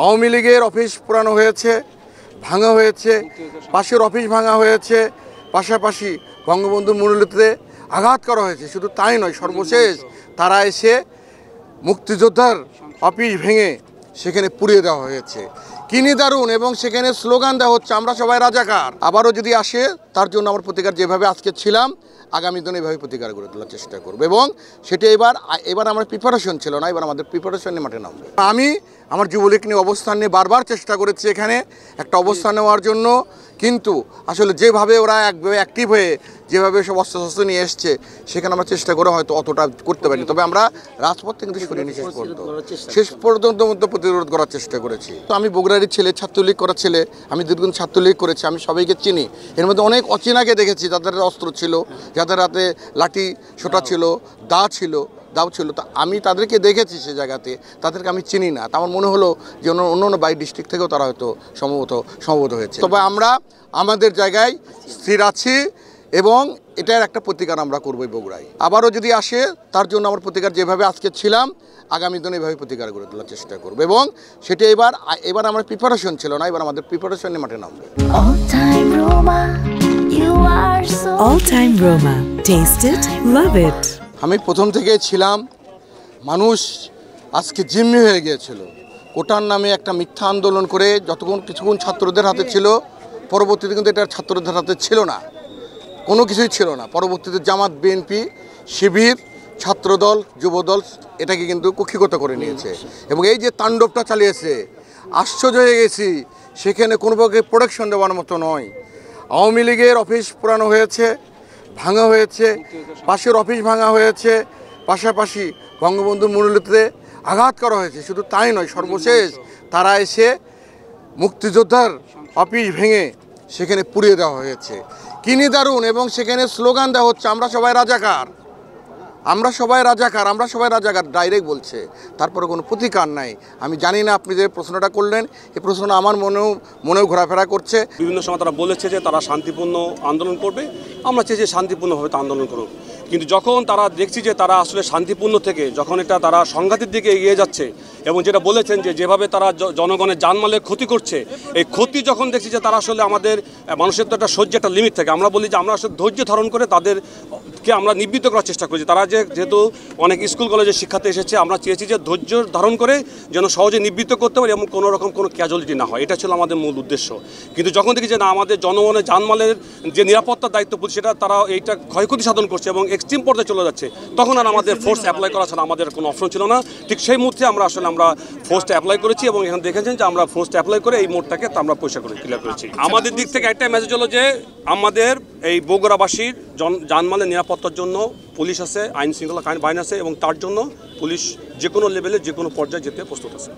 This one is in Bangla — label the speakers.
Speaker 1: আওয়ামী লীগের অফিস পোড়ানো হয়েছে, ভাঙা হয়েছে, পাশের অফিস ভাঙা হয়েছে, পাশাপাশি বঙ্গবন্ধুর মূর্তিতে আঘাত করা হয়েছে। শুধু তাই নয়, সর্বশেষ তারা এসে মুক্তিযোদ্ধার অফিস ভেঙে সেখানে পুড়িয়ে দেওয়া হয়েছে। কি নিদারুণ! এবং সেখানে স্লোগান দেওয়া হচ্ছে, আমরা সবাই রাজাকার। আবারও যদি আসে তার জন্য আমার প্রতিকার যেভাবে আজকে ছিলাম, আগামী দিনে এভাবে প্রতিকার গড়ে তোলার চেষ্টা করব। এবং সেটা এবার আমার প্রিপারেশন ছিল না, এবার আমাদের প্রিপারেশন নিয়ে মাঠে নামবে। আমি আমার যুবলীগ নিয়ে অবস্থান নিয়ে বারবার চেষ্টা করেছি এখানে একটা অবস্থান নেওয়ার জন্য, কিন্তু আসলে যেভাবে ওরা অ্যাক্টিভ হয়ে যেভাবে সব অস্ত্রশস্ত্র নিয়ে এসছে, সেখানে আমরা চেষ্টা করে হয়তো অতটা করতে পারিনি। তবে আমরা রাজপথ থেকে কিন্তু সরিয়ে নিয়ে শেষ পর্যন্ত প্রতিরোধ করার চেষ্টা করেছি। তো আমি বগুড়ারই ছেলে, ছাত্রলীগ করার ছেলে, আমি দীর্ঘদিন ছাত্রলীগ করেছি, আমি সবাইকে চিনি। এর মধ্যে অনেক অচেনাকে দেখেছি, যাদের অস্ত্র ছিল, যাদের হাতে লাঠি সোটা ছিল, দাও ছিল। তা আমি তাদেরকে দেখেছি সে জায়গাতে, তাদেরকে আমি চিনি না। তা আমার মনে হলো যে অন্য বাইরে ডিস্ট্রিক্ট থেকেও তারা হয়তো সম্ভবত হয়েছে। তবে আমরা আমাদের জায়গায় স্থির আছি এবং এটার একটা প্রতিকার আমরা করবই বগুড়ায়। আবারও যদি আসে তার জন্য আমার প্রতিকার যেভাবে আজকে ছিলাম, আগামী দিনে এভাবে প্রতিকার গড়ে তোলার চেষ্টা করব। এবং সেটা এবার আমার প্রিপারেশন ছিল না, এবার আমাদের প্রিপারেশন নিয়ে মাঠে নামবে।
Speaker 2: All time Roma. Taste it, love it.
Speaker 1: আমি প্রথম থেকেই ছিলাম, মানুষ আজকে জিম্মি হয়ে গিয়েছিল। কোটার নামে একটা মিথ্যা আন্দোলন করে কিছুক্ষণ ছাত্রদের হাতে ছিল, পরবর্তীতে কিন্তু এটা ছাত্রদের হাতে ছিল না, কোনো কিছুই ছিল না। পরবর্তীতে জামাত, বিএনপি, শিবির, ছাত্রদল, যুবদল এটাকে কিন্তু কুক্ষিগত করে নিয়েছে এবং এই যে তাণ্ডবটা চালিয়েছে, আশ্চর্য হয়ে গেছি। সেখানে কোনো প্রকার প্রোটেকশন দেওয়ার মতো নয়। আওয়ামী লীগের অফিস পোড়ানো হয়েছে, ভাঙা হয়েছে, পাশের অফিস ভাঙা হয়েছে, পাশাপাশি বঙ্গবন্ধুর মূর্তিতে আঘাত করা হয়েছে। শুধু তাই নয়, সর্বশেষ তারা এসে মুক্তিযোদ্ধার অফিস ভেঙে সেখানে পুড়িয়ে দেওয়া হয়েছে। কি নিদারুণ! এবং সেখানে স্লোগান দেওয়া হচ্ছে, আমরা সবাই রাজাকার, আমরা সবাই রাজাকার ডাইরেক্ট বলছে। তারপরে কোনো প্রতিকার নাই। আমি জানি না আপনি যে প্রশ্নটা করলেন, এই প্রশ্নটা আমার মনেও ঘোরাফেরা করছে।
Speaker 3: বিভিন্ন সময় তারা বলেছে যে তারা শান্তিপূর্ণ আন্দোলন করবে, আমরা চাই যে শান্তিপূর্ণভাবে তা আন্দোলন করুক। কিন্তু যখন তারা দেখছি যে তারা আসলে শান্তিপূর্ণ থেকে যখন তারা সংঘাতের দিকে এগিয়ে যাচ্ছে এবং যেটা বলেছেন যে যেভাবে তারা জনগণের জানমালের ক্ষতি করছে, এই ক্ষতি যখন দেখছি যে তারা আসলে আমাদের মানুষের তো একটা সহ্য একটা লিমিট থাকে, আমরা বলি যে আমরা আসলে ধৈর্য ধারণ করে তাদেরকে আমরা নিবৃত্ত করার চেষ্টা করছি। তারা যেহেতু অনেক স্কুল কলেজের শিক্ষার্থী এসেছে, আমরা চেয়েছি যে ধৈর্য ধারণ করে যেন সহজে নিবৃত্ত করতে পারি এবং কোনো রকম কোনো ক্যাজুয়ালিটি না হয়, এটা ছিল আমাদের মূল উদ্দেশ্য। কিন্তু যখন দেখি যে না, আমাদের জনগণের জানমালের যে নিরাপত্তার দায়িত্ব সেটা তারা এইটা ক্ষয়ক্ষতি সাধন করছে এবং এক্সট্রিম পর্যায়ে চলে যাচ্ছে, তখন আর আমাদের ফোর্স অ্যাপ্লাই করা ছাড়া আমাদের কোনো অপশন ছিল না। ঠিক সেই মুহূর্তে আমরা ফোর্সটা অ্যাপ্লাই করেছি এবং এখানে দেখেছেন যে আমরা ফোর্সটা অ্যাপ্লাই করে এই মোড়টাকে আমরা পয়সা করে ক্লিয়ার করেছি। আমাদের দিক থেকে একটা মেসেজ হলো যে আমাদের এই বগুড়াবাসীর জানমালের নিরাপত্তার জন্য পুলিশ আছে, আইন শৃঙ্খলা বাহিনী আছে এবং তার জন্য পুলিশ যে কোনো লেভেলে যে কোনো পর্যায়ে যেতে প্রস্তুত আছে।